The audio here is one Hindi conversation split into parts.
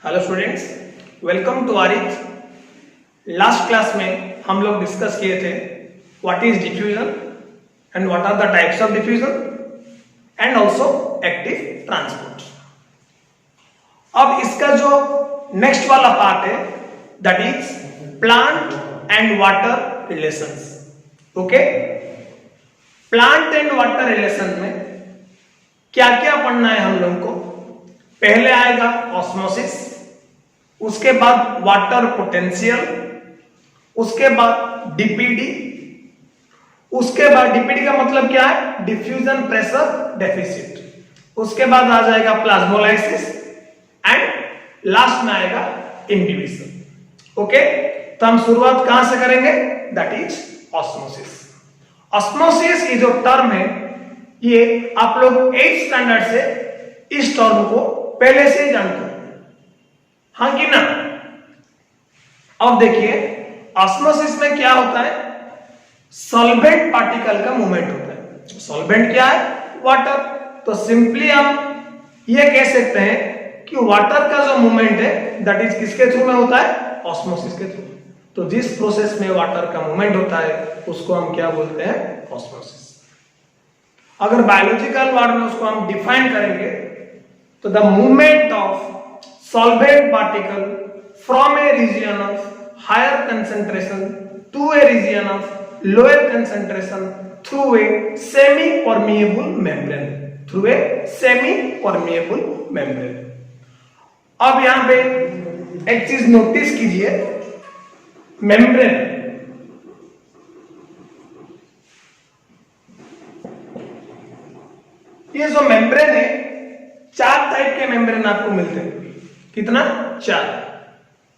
Hello students, welcome to Arif. Last class में हम लोग डिस्कस किए थे what is diffusion and what are the types of diffusion and also active transport. अब इसका जो नेक्स्ट वाला पार्ट है that is plant and water relations. Okay, plant and water relation में क्या क्या पढ़ना है हम लोगों को? पहले आएगा ऑस्मोसिस, उसके बाद वाटर पोटेंशियल, उसके बाद डीपीडी, उसके बाद डीपीडी का मतलब क्या है? डिफ्यूजन प्रेशर डेफिसिट, उसके बाद आ जाएगा प्लाज्मोलाइसिस एंड लास्ट में आएगा इम्बिबिशन। ओके, तो हम शुरुआत कहां से करेंगे? That is osmosis. ऑस्मोसिस की जो टर्म है ये आप लोग 8th स्टैंडर्ड से इस टर्म को पहले से ही जानते हैं, हाँ कि ना? अब देखिए ऑस्मोसिस में क्या होता है? सॉल्वेंट पार्टिकल का मूवमेंट होता है। सॉल्वेंट क्या है? वाटर। तो सिंपली हम ये कह सकते हैं कि वाटर का जो मूवमेंट है दैट इज किसके थ्रू में होता है? ऑस्मोसिस के थ्रू। तो जिस प्रोसेस में वाटर का मूवमेंट होता है उसको हम क्या बोलते हैं? ऑस्मोसिस। अगर बायोलॉजिकल वर्ड में उसको हम डिफाइन करेंगे तो the movement of solvent particle from a region of higher concentration to a region of lower concentration through a semi permeable membrane, through a semi permeable membrane। अब यहां पे एक चीज नोटिस कीजिए, मेम्ब्रेन ये जो मेम्ब्रेन है 4 टाइप के मेम्ब्रेन आपको मिलते हैं। कितना? 4।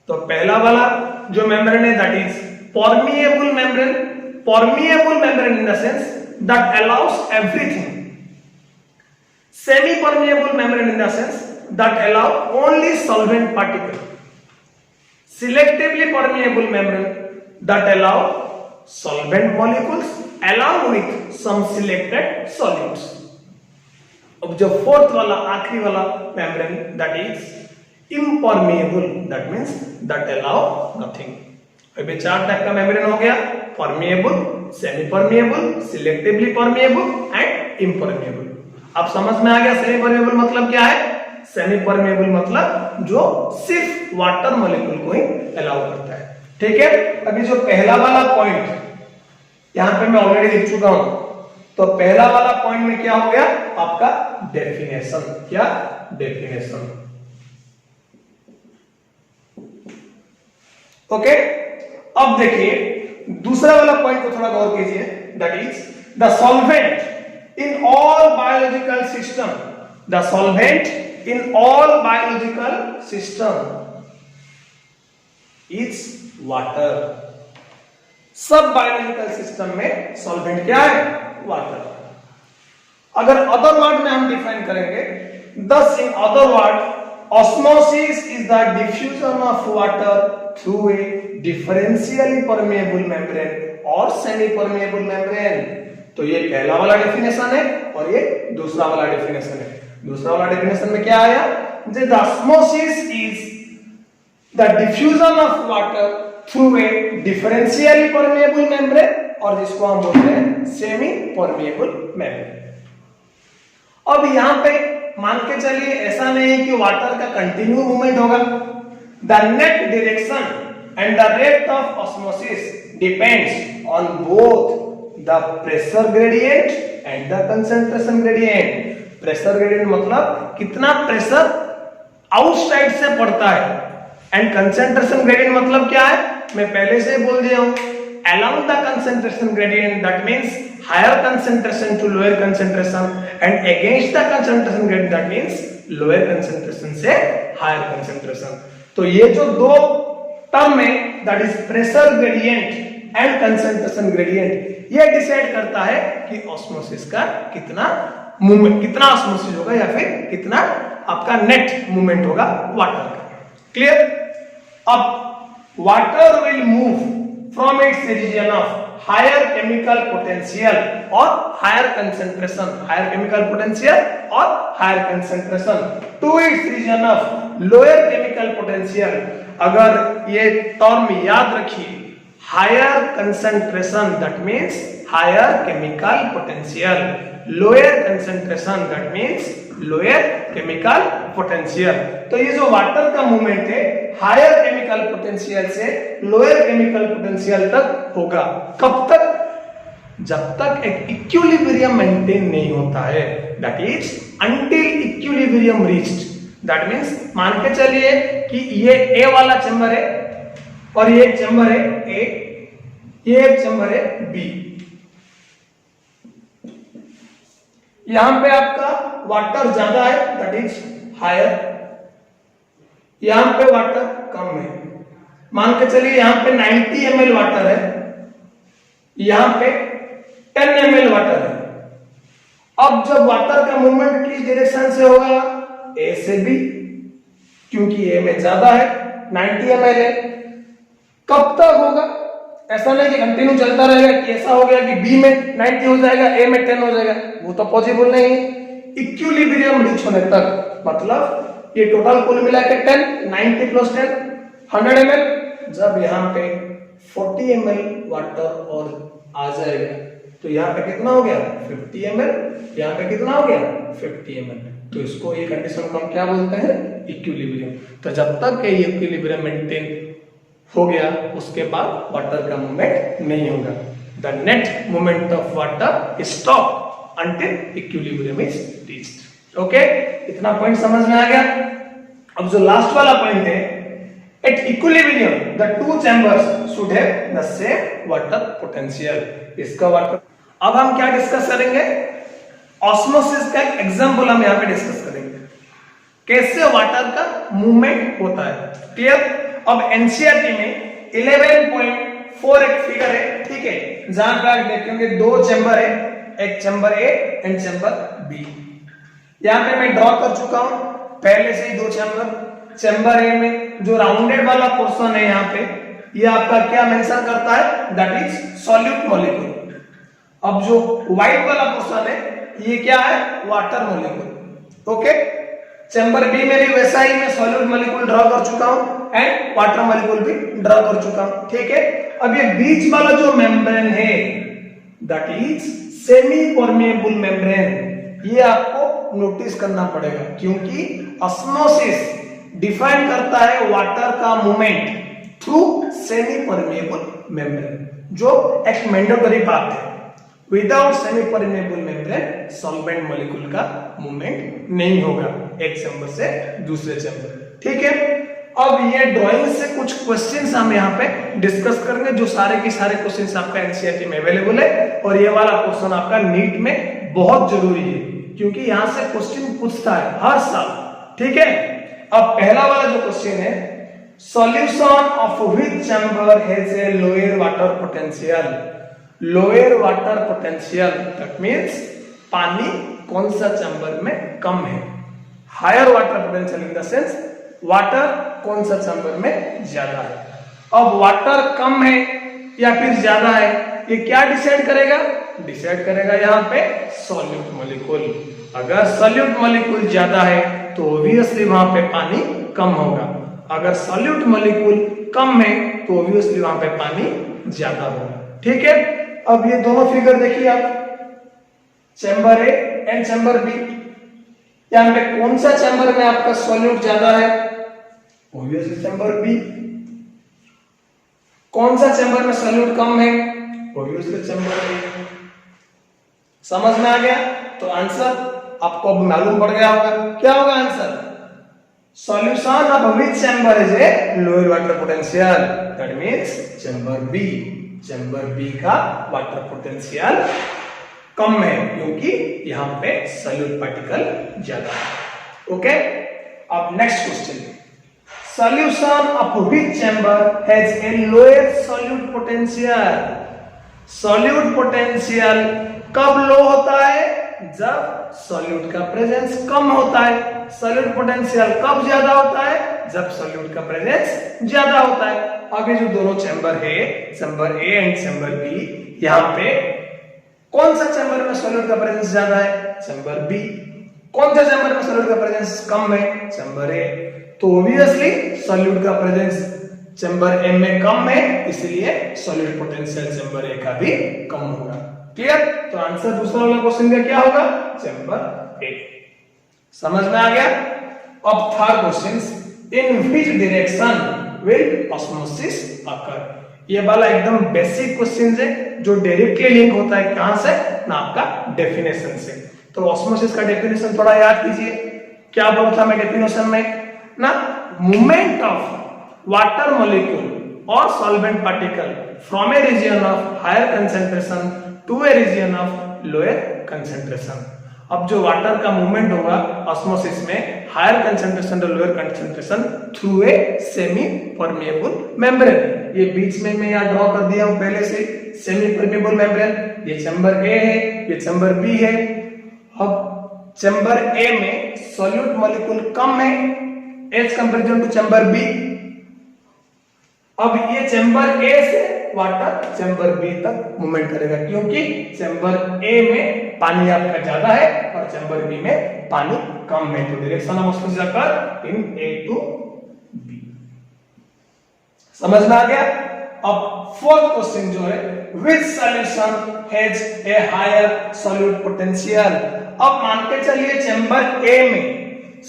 तो पहला वाला जो मेम्ब्रेन है that is permeable membrane. Permeable membrane in the sense that allows everything. Semi permeable membrane in the sense that allow only solvent particle. Selectively permeable membrane that allow solvent molecules along with some selected solutes। अब जो फोर्थ वाला आखिरी वाला membrane that is impermeable, that means that allow nothing। अभी 4 टाइप का मेम्ब्रेन हो गया, permeable, semi permeable, selectively permeable and impermeable. अब समझ में आ गया सेमी परमिएबल मतलब क्या है? सेमी परमिएबल मतलब जो सिर्फ वाटर मॉलिक्यूल को ही अलाउ करता है। ठीक है, अभी जो पहला वाला पॉइंट यहां पे मैं ऑलरेडी लिख चुका हूं। तो पहला वाला पॉइंट में क्या हो गया आपका? डेफिनेशन। क्या? डेफिनेशन। ओके, अब देखिए दूसरा वाला पॉइंट को थोड़ा गौर कीजिए, that is the solvent in all biological system. The solvent in all biological system is water. सब बायोलॉजिकल सिस्टम में सॉल्वेंट क्या है? वाटर। अगर अदर वर्ड में हम डिफाइन करेंगे, thus in other words osmosis is the diffusion of water through a differentially permeable membrane or semi permeable membrane। तो ये पहला वाला डेफिनेशन है और ये दूसरा वाला डेफिनेशन है। दूसरा वाला डेफिनेशन में क्या आया? The osmosis is the diffusion of water through a differentially permeable membrane और जिसको हम बोलते हैं सेमी परमिएबल मेम्ब्रेन। अब यहां पे मान के चलिए ऐसा नहीं है कि वाटर का कंटिन्यू मूवमेंट होगा। The net direction and the rate of osmosis depends on both the pressure gradient and the concentration gradient. Pressure gradient मतलब कितना प्रेशर आउटसाइड से पड़ता है एंड कंसंट्रेशन ग्रेडियंट मतलब क्या है? मैं पहले से बोल दिया हूं, along the concentration gradient, that means higher concentration to lower concentration and against the concentration gradient, that means lower concentration से higher concentration। तो ये जो दो टर्म है that is pressure gradient and concentration gradient, ये डिसाइड करता है कि ऑस्मोसिस का कितना मूवमेंट, कितना ऑस्मोसिस होगा या फिर कितना आपका नेट मूवमेंट होगा वाटर का। क्लियर? अब water will move from its region of higher chemical potential or higher concentration, higher chemical potential or higher concentration to its region of lower chemical potential. अगर ये टर्म याद रखिए, higher concentration that means higher chemical potential, lower concentration that means lower chemical potential. तो ये जो वाटर का मूवमेंट है हायर केमिकल पोटेंशियल से लोअर केमिकल पोटेंशियल तक होगा। कब तक? जब तक एक इक्विलिब्रियम मेंटेन नहीं होता है, that is until equilibrium reached. That means मान के चलिए कि ये ए वाला चैम्बर है और ये एक चैम्बर है ए, ये एक चैम्बर है बी। यहां पे आपका वाटर ज्यादा है दैट इज हायर, यहां पे वाटर कम है। मान के चलिए यहां पे 90 ml वाटर है, यहां पे 10 ml वाटर है। अब जब वाटर का मूवमेंट किस डायरेक्शन से होगा? ए से बी, क्योंकि ए में ज्यादा है 90 ml है। कब तक होगा? ऐसा नहीं कि कंटिन्यू चलता रहेगा कि ऐसा हो गया कि बी में 90 हो जाएगा ए में 10 हो जाएगा, वो तो पॉसिबल नहीं है। इक्विलिब्रियम रीच होने तक, मतलब ये टोटल कुल मिला के 10, 90 प्लस 10 100 ml। जब यहाँ पे 40 ml वाटर और आ जाएगा तो यहाँ पे कितना हो गया? 50 ml, यहाँ पे कितना हो गया? 50 ml। तो इसको ये कंडीशन को हम क्या बोलते हैं? इक्विलिब्रियम। तो जब तक ये इक्विलिब्रियम मेंटेन हो गया उसके बाद वाटर का मूवमेंट नहीं होगा। The net movement of water stop until equilibrium is reached. Okay, इतना पॉइंट समझ में आ गया। अब जो लास्ट वाला पॉइंट है, at equilibrium the two chambers should have the same water potential. इसका वाटर अब हम क्या डिस्कस करेंगे? ऑस्मोसिस का एक एग्जांपल हम यहां पे डिस्कस करेंगे, कैसे वाटर का मूवमेंट होता है। क्लियर? अब एनसीईआरटी में 11.4 एक फिगर है, ठीक है, जहां पे आप देखेंगे दो चैम्बर है, एक chamber A and chamber B. यहां पे मैं ड्रॉ कर चुका हूं पहले से ही दो चैम्बर। चैम्बर ए में जो राउंडेड वाला पोर्शन है यहाँ पे, ये आपका क्या मेंशन करता है? That is solute molecule. अब जो व्हाइट वाला पोर्शन है ये क्या है? Water molecule. Okay, chamber B में भी वैसा ही मैं सॉल्यूट मॉलिक्यूल ड्रॉ कर चुका हूं एंड वाटर मॉलिक्यूल भी ड्रॉ कर चुका हूं, ठीक है। अब ये बीच वाला जो मेम्ब्रेन है that is semi permeable membrane, ये आपको नोटिस करना पड़ेगा, क्योंकि ऑस्मोसिस डिफाइन करता है वाटर का movement through semi permeable membrane, जो एक मैंडेटरी बात है। Without semi permeable membrane solvent molecule का मूवमेंट नहीं होगा एक चैम्बर से दूसरे चैम्बर, ठीक है। अब ये ड्राइंग से कुछ क्वेश्चंस हम यहाँ पे डिस्कस करेंगे, जो सारे के सारे क्वेश्चंस आपका एनसीईआरटी में अवेलेबल है, और ये वाला क्वेश्चन आपका नीट में बहुत जरूरी है, क्योंकि यहाँ से क्वेश्चन पूछता है हर साल, ठीक है। अब पहला वाला जो क्वेश्चन है, solution of which chamber has a lower water potential. Lower water potential that means पानी कौन सा चैम्बर में कम है। Higher water potential in the sense water कौन सा चैम्बर में ज्यादा है। अब वाटर कम है या फिर ज्यादा है, ये क्या डिसाइड करेगा? डिसाइड करेगा यहाँ पे सॉल्यूट मॉलिक्यूल। अगर सॉल्यूट मॉलिक्यूल ज्यादा है तो ऑब्वियसली वहां पे पानी कम होगा, अगर सॉल्यूट मॉलिक्यूल कम है तो ऑब्वियसली वहां पे पानी ज्यादा होगा, ठीक है। अब ये दोनों फिगर देखिए आप, chamber A and chamber B. यहां पे कौन सा चैम्बर में आपका सॉल्यूट ज्यादा है? Obviously chamber B. कौन सा चैम्बर में सॉल्यूट कम है? Obviously chamber A. समझ में आ गया? तो आंसर आपको अब मालूम पड़ गया होगा, क्या होगा answer? Solution of which chamber is a lower water potential, that means chamber B. Chamber B का वाटर पोटेंशियल कम है, क्योंकि यहां पे सॉल्यूट पार्टिकल ज्यादा है, ओके। अब next question, solution of which chamber has a lower solute potential. Solute potential कब लो होता है? जब सॉल्यूट का प्रेजेंस कम होता है। सॉल्यूट पोटेंशियल कब ज्यादा होता है? जब सॉल्यूट का प्रेजेंस ज्यादा होता है। अब ये जो दोनों चैम्बर है, chamber A and chamber B, यहां पे कौन सा चैम्बर में सॉल्यूट का प्रेजेंस ज्यादा है? Chamber B. कौन सा चैम्बर में सॉल्यूट का प्रेजेंस कम है? Chamber A. तो ऑब्वियसली सॉल्यूट का प्रेजेंस चैम्बर ए में कम है, इसलिए सॉल्यूट पोटेंशियल चैम्बर ए का भी कम होगा। क्लियर? तो आंसर दूसरा वाला क्वेश्चन का क्या होगा? Chamber A. समझ में आ गया? अब third question, in which direction will osmosis occur? ये वाला एकदम बेसिक क्वेश्चन है जो डायरेक्टली लिंक होता है कहां से ना, आपका डेफिनेशन से। तो ऑस्मोसिस का डेफिनेशन थोड़ा याद कीजिए। क्या बोला था मैं डेफिनेशन में ना, मूवमेंट ऑफ वाटर मॉलिक्यूल और solvent particle from a region of higher concentration to a region of lower concentration. अब जो वाटर का मूवमेंट होगा ऑस्मोसिस में higher concentration to lower concentration through a semi permeable membrane. ये बीच में मैं यहाँ ड्रॉ कर दिया हूं पहले से, सेमी परमेएबल मेम्ब्रेन। ये चैम्बर ए है, ये चैम्बर बी है। अब चैम्बर ए में सॉल्यूट मॉलिक्यूल कम है as comparison to chamber B. अब ये चैम्बर ए से वाटर चैम्बर बी तक मूवमेंट करेगा, क्योंकि चैम्बर ए में पानी आपका ज्यादा है और चैम्बर बी में पानी कम है। तो direction of osmosis occur in A to B. समझ में आ गया? अब फोर्थ क्वेश्चन जो है, which solution has a higher solute potential? अब मान के चलिए चैम्बर ए में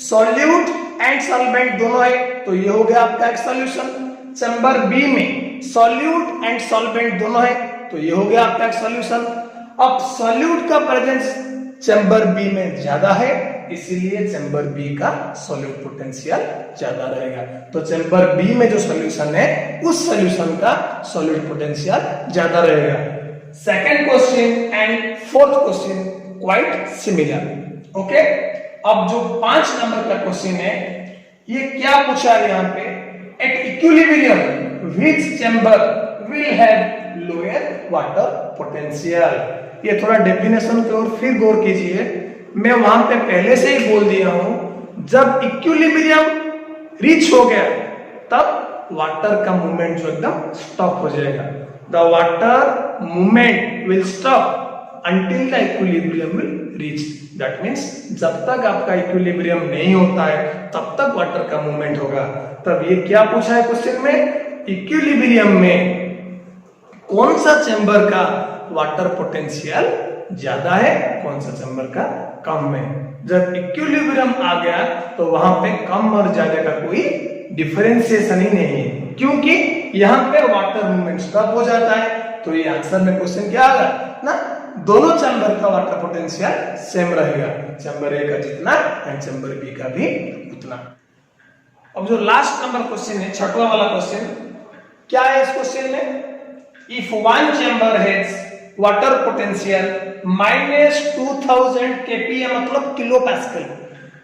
सॉल्यूट एंड सॉल्वेंट दोनों है, तो ये हो गया आपका एक सॉल्यूशन। चैम्बर बी में सॉल्यूट एंड सॉल्वेंट दोनों है, तो ये हो गया आपका एक सॉल्यूशन। अब सॉल्यूट का प्रेजेंस चैम्बर बी में ज्यादा है, इसीलिए चैम्बर बी का सॉल्यूट पोटेंशियल ज्यादा रहेगा। तो चैम्बर बी में जो सॉल्यूशन है उस सॉल्यूशन का सॉल्यूट पोटेंशियल ज्यादा रहेगा। Second question and fourth question quite similar. Okay, अब जो 5 नंबर का क्वेश्चन है, ये क्या पूछा है यहाँ पे, at equilibrium which chamber will have lower water potential. ये थोड़ा डेफिनेशन की ओर फिर गौर कीजिए। मैं वहां पे पहले से ही बोल दिया हूं, जब इक्विलिब्रियम रीच हो गया तब वाटर का मूवमेंट जो एकदम स्टॉप हो जाएगा। The water movement will stop until the equilibrium will reach. That means जब तक आपका इक्विलिब्रियम नहीं होता है तब तक वाटर का मूवमेंट होगा। तब ये क्या पूछा है क्वेश्चन में, इक्विलिब्रियम में कौन सा चैम्बर का वाटर पोटेंशियल ज्यादा है, कौन सा चैम्बर का कम है। जब इक्विलिब्रियम आ गया तो वहां पे कम और ज्यादा का कोई डिफरेंशिएशन ही नहीं है, क्योंकि यहाँ पे वाटर मूवमेंट स्टॉप हो जाता है। तो ये आंसर में क्वेश्चन क्या आएगा ना, दोनों चैम्बर का वाटर पोटेंशियल सेम रहेगा, चैम्बर ए का जितना एंड चैम्बर बी का भी उतना। अब जो लास्ट नंबर क्वेश्चन है, छठवां वाला क्वेश्चन, क्या है इस क्वेश्चन में, if one chamber has water potential -2000 kPa मतलब kilo pascal,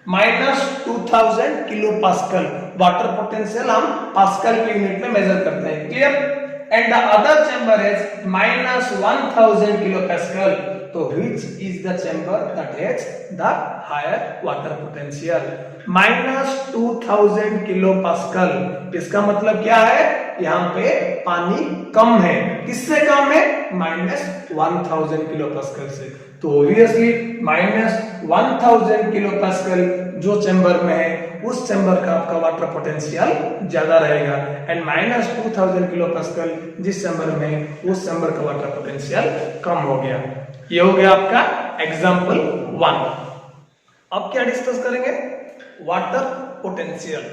-2000 kilo pascal water potential हम पास्कल के यूनिट में मेजर करते हैं। Clear? and the other chamber is -1000 kilopascal. So which is the chamber that has the higher water potential? -2000 kilopascal, इसका मतलब क्या है, यहाँ पे पानी कम है। किससे कम है? -1000 किलोपास्कल से। तो ऑब्वियसली -1000 किलोपास्कल जो चैम्बर में है उस चैम्बर का आपका वाटर पोटेंशियल ज्यादा रहेगा, एंड -2000 किलोपास्कल जिस चैम्बर में है उस चैम्बर का वाटर पोटेंशियल कम हो गया। ये हो गया आपका एग्जांपल 1। अब क्या डिस्कस करेंगे, वाटर पोटेंशियल।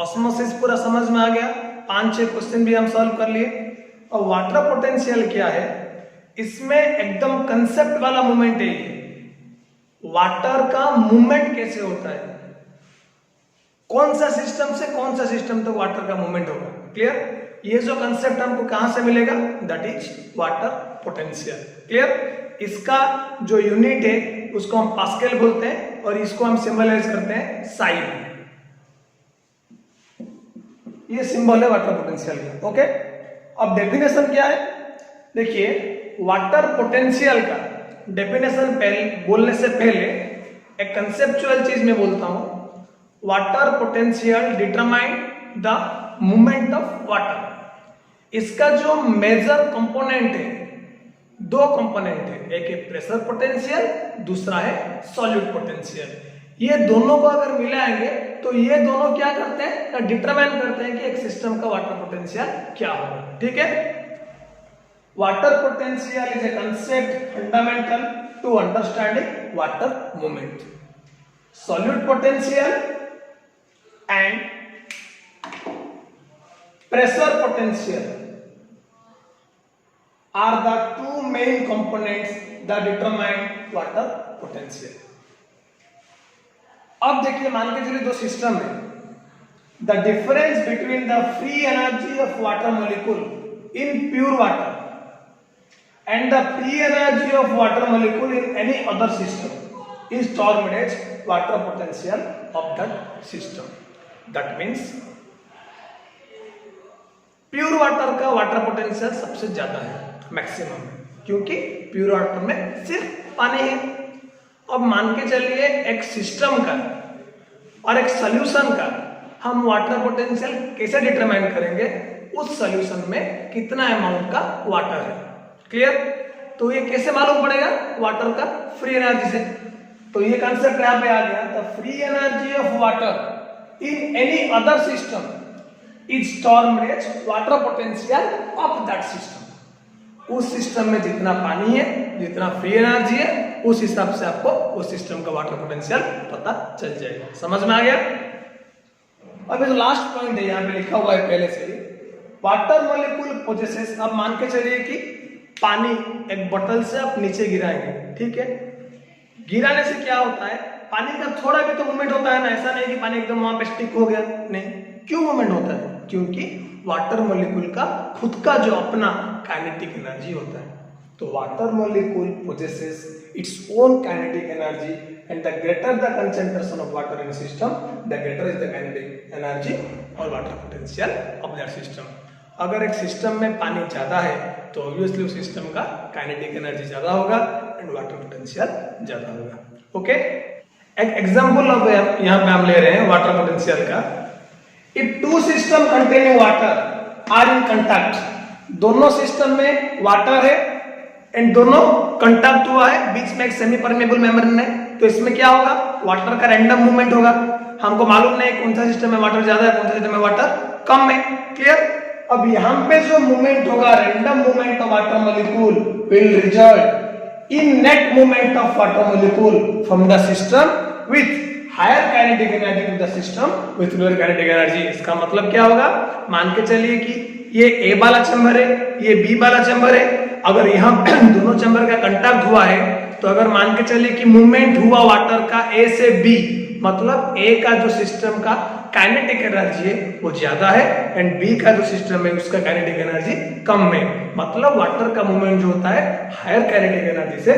ऑस्मोसिस पूरा समझ में आ गया, 5-6 क्वेश्चन भी हम सॉल्व कर लिए। और वाटर पोटेंशियल क्या है, इसमें एकदम कंसेप्ट वाला मूवमेंट है। वाटर का मूवमेंट कैसे होता है, कौन सा सिस्टम से कौन सा सिस्टम तक वाटर का मूवमेंट होगा। क्लियर? ये जो कंसेप्ट हमको कहां से मिलेगा, that is water potential. Clear? इसका जो यूनिट है उसको हम पास्कल बोलते हैं और इसको हम सिंबलाइज करते हैं साई। ये सिंबल है वाटर पोटेंशियल का। ओके, अब डेफिनेशन क्या है, देखिए वाटर पोटेंशियल का डेफिनेशन पहले बोलने से पहले एक कंसेप्चुअल चीज में बोलता हूं। Water potential determine the movement of water. इसका जो मेजर कंपोनेंट है, 2 कंपोनेंट है, एक है प्रेशर पोटेंशियल, दूसरा है सॉल्यूट पोटेंशियल। ये दोनों को अगर मिलाएंगे तो ये दोनों क्या करते हैं, डिटरमाइन करते हैं कि एक सिस्टम का वाटर पोटेंशियल क्या होगा। ठीक है, water potential is a concept fundamental to understanding water movement. Solute potential and pressure potential are the two main components that determine water potential. अब देखिए, मान के चलिए दो सिस्टम है, the difference between the free energy of water molecule in pure water and the free energy of water molecule in any other system is termed as water potential of that system. That means pure water का वाटर पोटेंशियल सबसे ज्यादा है, मैक्सिमम, क्योंकि प्योर वाटर में सिर्फ पानी है। अब मान के चलिए एक सिस्टम का और एक सॉल्यूशन का हम वाटर पोटेंशियल कैसे डिटरमाइन करेंगे, उस सॉल्यूशन में कितना अमाउंट का वाटर है। क्लियर? तो ये कैसे मालूम पड़ेगा, वाटर का फ्री एनर्जी से। तो ये कंसेप्ट यहां पे आ गया, the free energy of water in any other system is termed as water potential of that system. उस सिस्टम में जितना पानी है, जितना फ्री एनर्जी है, उस हिसाब से आपको उस सिस्टम का वाटर पोटेंशियल पता चल जाएगा। समझ में आ गया? अब ये जो लास्ट पॉइंट है यहाँ पे लिखा हुआ है पहले से ही, वाटर मॉलिक्यूल पोजेसेस। अब मान के चलिए कि पानी एक बोतल से आप नीचे गिराएंगे, ठीक है? गिराने से क्या होता है, पानी का थोड़ा भी तो मूवमेंट होता है ना, ऐसा नहीं कि पानी एकदम वहां पे स्टिक हो गया, नहीं। क्यों मूवमेंट होता है? क्योंकि वाटर मॉलिक्यूल का खुद का जो अपना काइनेटिक एनर्जी होता है। तो water molecule possesses its own kinetic energy and the greater the concentration of water in system the greater is the kinetic energy और water potential of that system. अगर एक सिस्टम में पानी ज्यादा है तो ऑब्वियसली उस सिस्टम का काइनेटिक एनर्जी ज्यादा होगा एंड वाटर पोटेंशियल ज्यादा होगा। ओके, एक एग्जांपल अब यहाँ पे हम ले रहे हैं वाटर पोटेंशियल का। If two system containing water are in contact, दोनों सिस्टम में वाटर है एंड दोनों कंटैक्ट हुआ है, बीच में एक सेमी परमेबल मेम्ब्रेन है, तो इसमें क्या होगा, वाटर का रैंडम मूवमेंट होगा। हमको मालूम नहीं कौन सा सिस्टम में वाटर ज्यादा है, कौन सा सिस्टम में वाटर कम है। क्लियर? अब यहाँ पे जो मूवमेंट होगा, random movement of water molecule will result in net movement of water molecule from the system with higher kinetic energy to the system with lower kinetic energy. इसका मतलब क्या होगा, मान के चलिए कि ये ए वाला चैम्बर है, ये बी वाला चैम्बर है। अगर यहाँ दोनों चैम्बर का कंटैक्ट हुआ है तो अगर मान के चलिए कि मूवमेंट हुआ वाटर का ए से बी, मतलब ए का जो सिस्टम का काइनेटिक एनर्जी है वो ज्यादा है एंड बी का जो सिस्टम है उसका काइनेटिक एनर्जी कम है। मतलब वाटर का मूवमेंट जो होता है हायर काइनेटिक एनर्जी से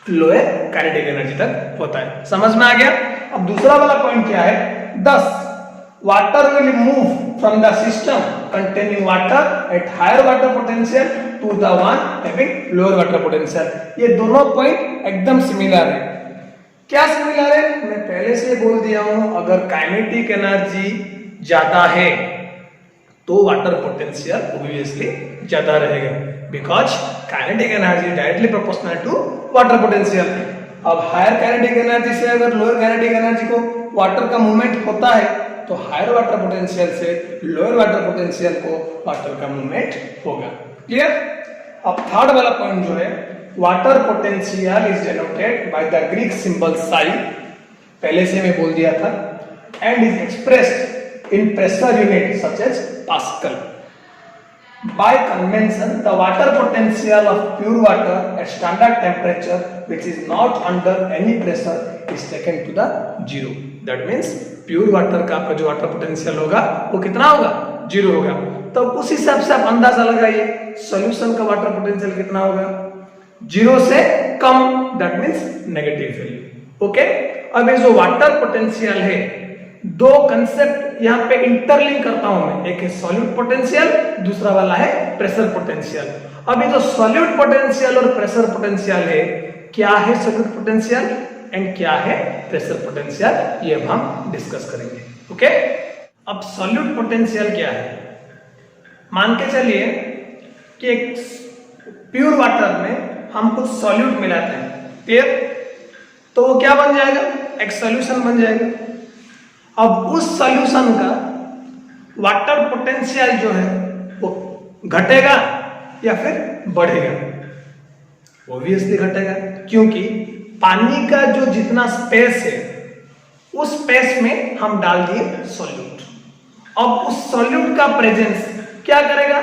लोअर काइनेटिक एनर्जी तक होता है। समझ में आ गया? अब दूसरा वाला पॉइंट क्या है, 10 water will move from the system containing water at higher water potential to the one having lower water potential। ये दोनों पॉइंट एकदम सिमिलर है। क्या सिमिलर है? मैं पहले से बोल दिया हूं, अगर काइनेटिक एनर्जी ज्यादा है तो वाटर पोटेंशियल ऑब्वियसली ज्यादा रहेगा, because kinetic energy directly proportional to water potential. अब हायर काइनेटिक एनर्जी से अगर लोअर काइनेटिक एनर्जी को वाटर का मूवमेंट होता है तो हायर वाटर पोटेंशियल से लोअर वाटर पोटेंशियल को वाटर का मूवमेंट होगा। क्लियर? अब थर्ड वाला पॉइंट जो है, water potential is denoted by the Greek symbol psi, पहले से मैं बोल दिया था, and is expressed in pressure unit such as pascal. By convention, the water potential of pure water at standard temperature, which is not under any pressure, is taken to the zero. That means pure water का आपका जो वाटर पोटेंशियल होगा वो कितना होगा, 0 होगा। तो उस हिसाब से आप अंदाजा लगाइए सॉल्यूशन का वाटर पोटेंशियल कितना होगा, 0 से कम, that means negative value. Okay, अब ये जो वाटर पोटेंशियल है, दो कंसेप्ट यहाँ पे इंटरलिंक करता हूं मैं, एक है सॉल्यूट पोटेंशियल, दूसरा वाला है प्रेशर पोटेंशियल। अब ये जो सॉल्यूट पोटेंशियल और प्रेशर पोटेंशियल है, क्या है सॉल्यूट पोटेंशियल एंड क्या है प्रेशर पोटेंशियल, ये अब हम डिस्कस करेंगे। ओके, अब सॉल्यूट पोटेंशियल क्या है, मान के चलिए कि एक प्योर वाटर में हम कुछ सॉल्यूट मिलाते हैं, क्लियर? तो वो क्या बन जाएगा, एक सॉल्यूशन बन जाएगा। अब उस सॉल्यूशन का वाटर पोटेंशियल जो है वो घटेगा या फिर बढ़ेगा? ऑब्वियसली घटेगा, क्योंकि पानी का जो जितना स्पेस है उस स्पेस में हम डाल दिए सॉल्यूट। अब उस सॉल्यूट का प्रेजेंस क्या करेगा?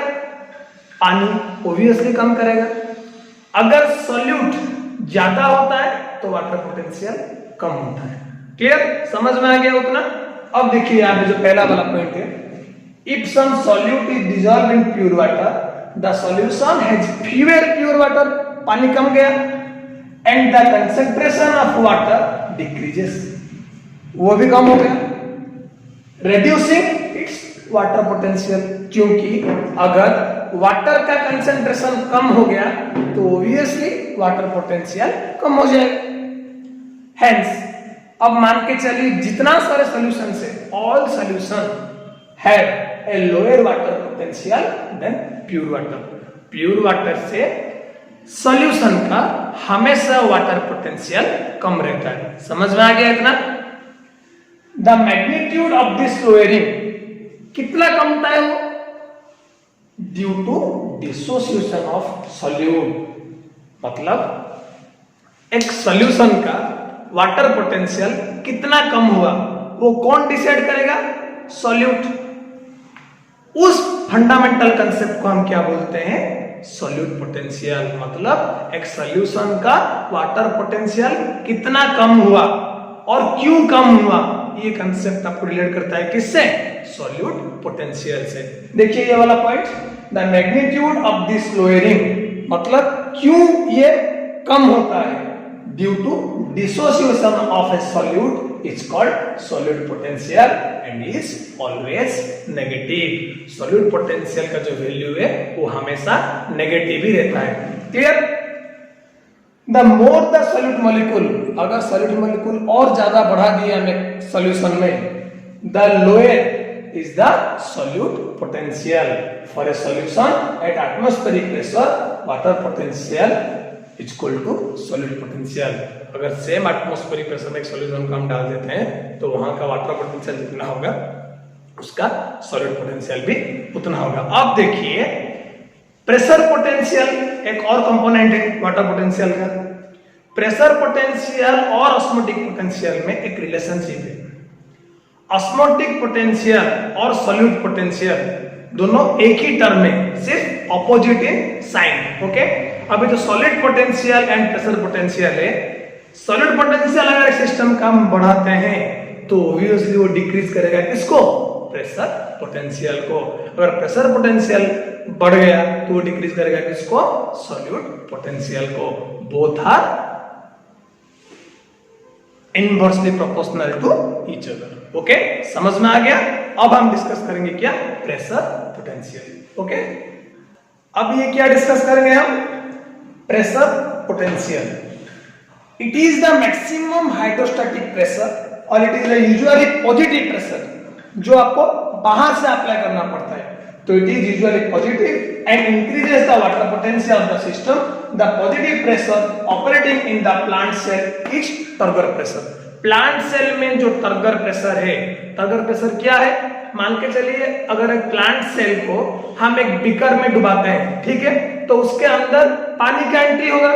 पानी ऑब्वियसली कम करेगा। अगर सॉल्यूट ज्यादा होता है तो वाटर पोटेंशियल कम होता है। क्लियर? समझ में आ गया उतना? अब देखिए यहाँ पे जो पहला वाला पॉइंट है, if some solute is dissolved in pure water the solution has fewer pure water, पानी कम गया, and the concentration of water decreases, वो भी कम हो गया, रेड्यूसिंग इट्स वाटर पोटेंशियल। क्योंकि अगर वाटर का कंसेंट्रेशन कम हो गया तो ऑब्वियसली वाटर पोटेंशियल कम हो जाएगा। हेंस अब मान के चलिए जितना सारे सॉल्यूशन है, all solution have a lower water potential than pure water. Pure water से सॉल्यूशन का हमेशा वाटर पोटेंशियल कम रहता है। समझ में आ गया इतना? The magnitude of this lowering, कितना कम होता है वो? Due to dissociation of solute. मतलब एक सॉल्यूशन का वाटर पोटेंशियल कितना कम हुआ वो कौन डिसाइड करेगा? सॉल्यूट। उस फंडामेंटल कंसेप्ट को हम क्या बोलते हैं? Solute potential. मतलब एक सॉल्यूशन का वाटर पोटेंशियल कितना कम हुआ और क्यों कम हुआ, ये कंसेप्ट आपको रिलेट करता है किससे? सॉल्यूट पोटेंशियल से। देखिए ये वाला point, the magnitude of this lowering, मतलब क्यों ये कम होता है? Due to dissociation of a solute is called solute potential and is always negative. Solute potential का जो वैल्यू है वो हमेशा नेगेटिव ही रहता है। Clear? The more the solute molecule, अगर सॉल्यूट मॉलिक्यूल और ज्यादा बढ़ा दिया हमें सॉल्यूशन में, the lower is the solute potential for a solution at atmospheric pressure, water potential is equal to solute potential। अगर सेम एटमॉस्फेरिक प्रेशर में एक सॉल्यूशन को हम डाल देते हैं तो वहां का वाटर पोटेंशियल जितना होगा उसका सॉल्यूट पोटेंशियल भी उतना होगा। अब देखिए प्रेशर पोटेंशियल एक और कंपोनेंट है वाटर पोटेंशियल का। प्रेशर पोटेंशियल और ऑस्मोटिक पोटेंशियल में एक रिलेशनशिप है। ऑस्मोटिक पोटेंशियल और सॉल्यूट पोटेंशियल दोनों एक ही टर्म में, सिर्फ ऑपोजिट इन साइन। ओके, अभी जो solid potential and pressure potential है, सॉलिड पोटेंशियल अगर सिस्टम का हम बढ़ाते हैं तो ऑब्वियसली वो डिक्रीज करेगा किसको? प्रेशर पोटेंशियल को। अगर प्रेशर पोटेंशियल बढ़ गया तो वो डिक्रीज करेगा किसको? सॉल्यूट पोटेंशियल को। Both are inversely proportional to each other. Okay, समझ में आ गया? अब हम डिस्कस करेंगे क्या? Pressure potential. ओके, अब ये क्या डिस्कस करेंगे हम? Pressure potential. It is the maximum hydrostatic pressure और it is usually positive pressure जो आपको बाहर से अप्लाई करना पड़ता है। तो it is usually positive and increases the water potential of the system. The positive pressure operating in the plant cell is turgor pressure. Plant cell में जो टर्गर प्रेशर है, टर्गर प्रेशर क्या है? मान के चलिए अगर एक प्लांट सेल को हम एक बीकर में डुबाते हैं, ठीक है, तो उसके अंदर पानी का एंट्री होगा।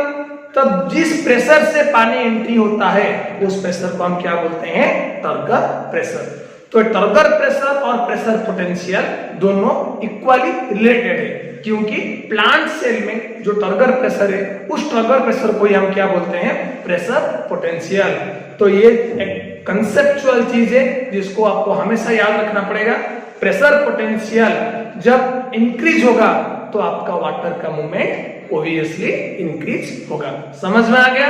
तब जिस प्रेशर से पानी एंट्री होता है उस प्रेशर को हम क्या बोलते हैं? Turgor pressure. तो टर्गर प्रेशर और प्रेशर पोटेंशियल दोनों इक्वली रिलेटेड है, क्योंकि प्लांट सेल में जो टर्गर प्रेशर है उस टर्गर प्रेशर को ही हम क्या बोलते हैं? Pressure potential. तो ये एक कंसेप्चुअल चीज है जिसको आपको हमेशा याद रखना पड़ेगा। प्रेशर पोटेंशियल जब इंक्रीज होगा तो आपका वाटर का मूवमेंट ऑब्वियसली इंक्रीज होगा। समझ में आ गया?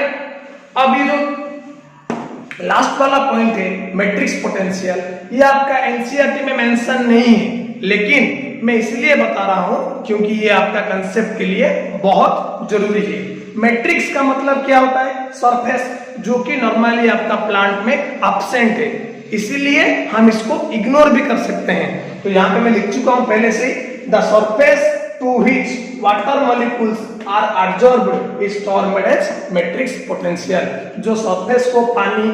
अब ये जो लास्ट वाला पॉइंट है मैट्रिक्स पोटेंशियल, ये आपका एनसीईआरटी में मेंशन नहीं है, लेकिन मैं इसलिए बता रहा हूं क्योंकि ये आपका कंसेप्ट के लिए बहुत जरूरी है। मैट्रिक्स का मतलब क्या होता है? सरफेस, जो कि नॉर्मली आपका प्लांट में एब्सेंट है, इसीलिए हम इसको इग्नोर भी कर सकते हैं। तो यहां पे मैं लिख चुका हूं पहले से, the surface to which water molecules are adsorbed is termed as matrix potential. जो सरफेस को पानी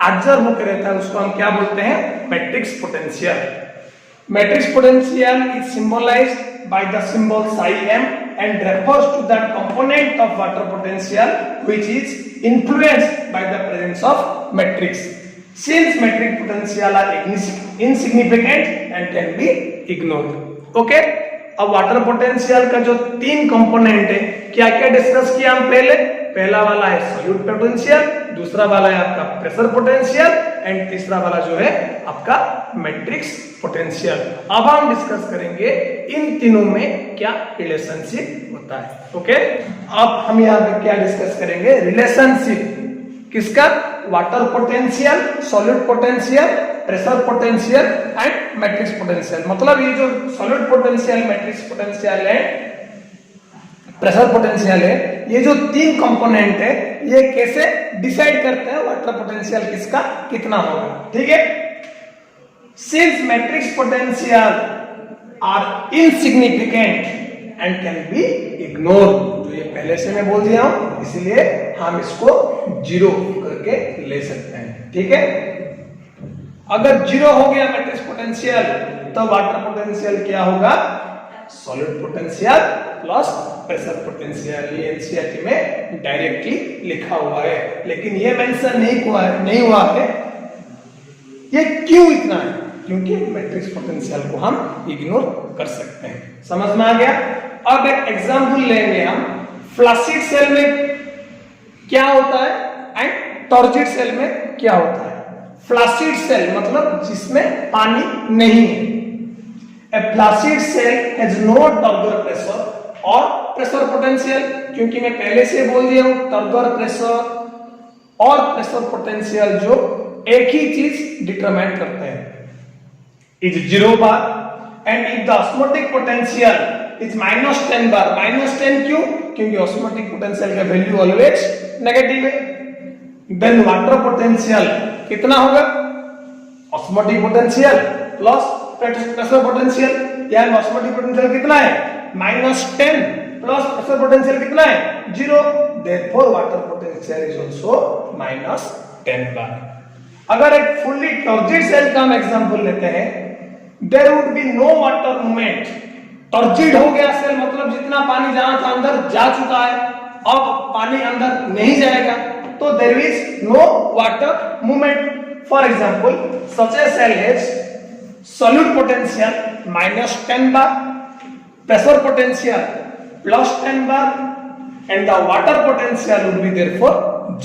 एब्जॉर्ब होकर रहता है उसको हम क्या बोलते हैं? Matrix potential. Matrix potential is symbolized by the symbol psi m and refers to that component of water potential which is influenced by the presence of matrix. Since matrix potential are insignificant and can be ignored. Okay? अब वाटर पोटेंशियल का जो तीन कंपोनेंट है क्या क्या डिस्कस किया हम पहले? पहला वाला है सॉल्यूट पोटेंशियल, दूसरा वाला है आपका प्रेशर पोटेंशियल एंड तीसरा वाला जो है आपका मैट्रिक्स पोटेंशियल. अब हम डिस्कस करेंगे इन तीनों में क्या रिलेशनशिप होता है. ओके, अब हम यहाँ पे क्या डिस्कस करेंगे? रिलेशनशिप किसका? Water potential, solid potential, pressure potential and matrix potential. मतलब ये जो सॉलिड पोटेंशियल, मैट्रिक्स पोटेंशियल है, प्रेशर पोटेंशियल है, ये जो तीन कंपोनेंट है ये कैसे डिसाइड करते हैं वाटर पोटेंशियल किसका कितना होगा. ठीक है. Since matrix potential are insignificant and can be ignored, तो ये पहले से मैं बोल दिया हूं इसलिए हम इसको जीरो करके ले सकते हैं. ठीक है. अगर जीरो हो गया मैट्रिक्स पोटेंशियल तो वाटर पोटेंशियल क्या होगा? Solid potential plus pressure potential. ये एनसीईआरटी में डायरेक्टली लिखा हुआ है लेकिन ये मेंशन नहीं हुआ है. ये क्यों इतना है? क्योंकि मैट्रिक्स पोटेंशियल को हम इग्नोर कर सकते हैं. समझ में आ गया? अब एक एग्जांपल लेंगे हम. फ्लैसिड सेल में क्या होता है एंड टर्जिड सेल में क्या होता है? फ्लैसिड सेल मतलब जिसमें पानी नहीं है. A flaccid cell has no turgor pressure और प्रेशर पोटेंशियल, क्योंकि मैं पहले से बोल दिया हूं टर्गर प्रेशर और प्रेशर पोटेंशियल जो एक ही चीज डिटरमाइन करते हैं is 0 bar and if the osmotic potential is -10 बार. -10 क्यों? क्योंकि ऑस्मोटिक पोटेंशियल का वैल्यू ऑलवेज नेगेटिव है. देन वाटर पोटेंशियल कितना होगा? Osmotic potential plus pressure potential. यानी ऑस्मोटिक पोटेंशियल कितना है? -10 प्लस प्रेशर पोटेंशियल कितना है? 0. Therefore water potential is also -10 बार. अगर एक फुल्ली टर्जिड सेल का हम एग्जांपल लेते हैं, there would be no water movement. Turgid हो गया सेल मतलब जितना पानी जाना था अंदर जा चुका है, अब पानी अंदर नहीं जाएगा तो there is no water movement. For example such a cell has solute potential -10 bar, pressure potential +10 bar and the water potential would be therefore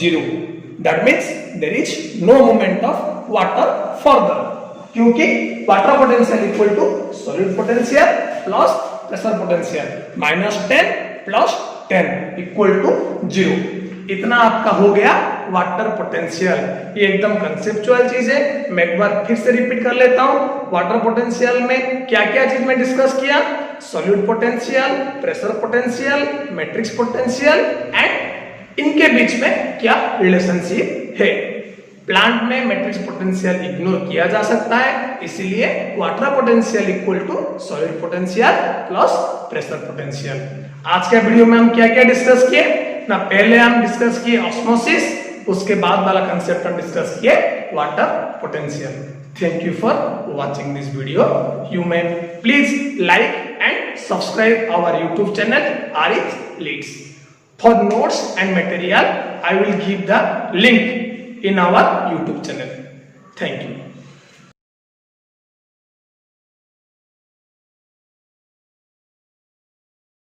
0. That means there is no movement of water further. क्योंकि water potential equal to solute potential plus pressure potential -10 plus 10 equal to 0. इतना आपका हो गया वाटर पोटेंशियल. ये एकदम कंसेप्चुअल चीज है. मैं एक बार फिर से रिपीट कर लेता हूं. वाटर पोटेंशियल में क्या क्या चीज में डिस्कस किया? Solute potential, pressure potential, matrix potential and इनके बीच में क्या रिलेशनशिप है. प्लांट में मैट्रिक्स पोटेंशियल इग्नोर किया जा सकता है, इसीलिए water potential equal to solid potential plus pressure potential. आज के वीडियो में हम क्या क्या डिस्कस किए ना? पहले हम डिस्कस किए ऑस्मोसिस, उसके बाद वाला कंसेप्ट हम डिस्कस किए water potential. Thank you for watching this video. You may please like and subscribe our YouTube channel आरिथ लीड्स. For notes and material I will give the link in our YouTube channel. Thank you.